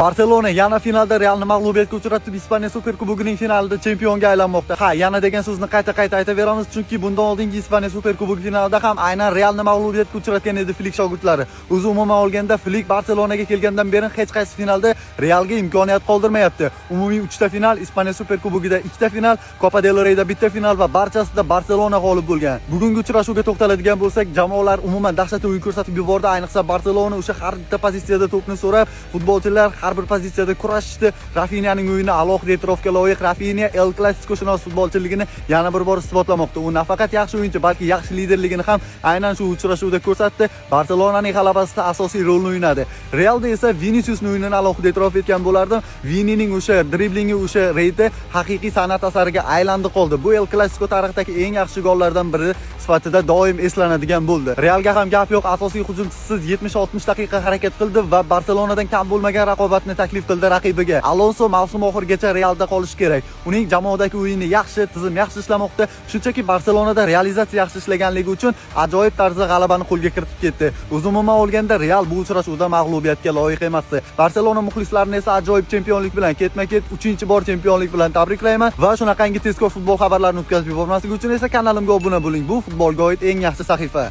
Barselona yana finalda Realni mag'lubiyatga uchratib, Ispaniya Superkubogining finalida chempionga aylanmoqda. Ha, yana degan so'zni qayta-qayta aytaveramiz, chunki bundan oldingi Ispaniya Superkubogi finalida ham aynan Realni mag'lubiyatga uchratgan edi Flik shogirdlari. O'zi umuman olganda Flik Barselonaga kelgandan beri hech qaysi finalda Realga imkoniyat qoldirmayapti. Umumiy 3 ta final, Ispaniya Superkubogida 2 ta final, Copa del Reyda 1 ta final va barchasida Barselona g'olib bo'lgan. Bugungi uchrashuvga to'xtaladigan bo'lsak, jamoalar umuman dahshatli o'yin ko'rsatib yubordi. Ayniqsa Barselona o'sha har bitta pozitsiyada to'pni so'rab, futbolchilar har bir pozitsiyada kurashishdi. Rafinyaning o'yini alohida e'tirofga loyiq. Rafinya El Clasico shunos futbolchiligini yana bir bor isbotlamoqda. U nafaqat yaxshi o'yinchi, balki yaxshi liderligini ham aynan shu uchrashuvda ko'rsatdi. Barselonaning g'alabasida asosiy rolni o'ynadi. Realda esa Viniciusning o'yinini alohida e'tirof etgan bo'lardim. Vinining o'sha driblingi, o'sha reydi haqiqiy san'at asariga aylandi qoldi. Bu El Clasico tarixidagi eng yaxshi gollardan biri sifatida doim eslanadigan bo'ldi. Realga ham gap yo'q, asosiy hujumchisiz 70-60 daqiqa harakat qildi va Barselonadan kam bo'lmagan raqobatni taklif qildi raqibiga. Alonso mavsum oxirigacha Realda qolishi kerak. Uning jamoadagi o'yini yaxshi, tizim yaxshi ishlamoqda. Shunchaki Barselonada realizatsiya yaxshi ishlaganligi uchun ajoyib tarzda g'alabani qo'lga kiritib ketdi. O'z umuman olganda Real bu uchrashuvda mag'lubiyatga loyiq emasdi. Barselona muxlislarini esa ajoyib chempionlik bilan ketma-ket 3-bor chempionlik bilan tabriklayman va shunaqangi tezkor futbol xabarlarini o'tkazib yubormaslik uchun esa kanalimga obuna bo'ling. Bu futbolga oid eng yaxshi sahifa.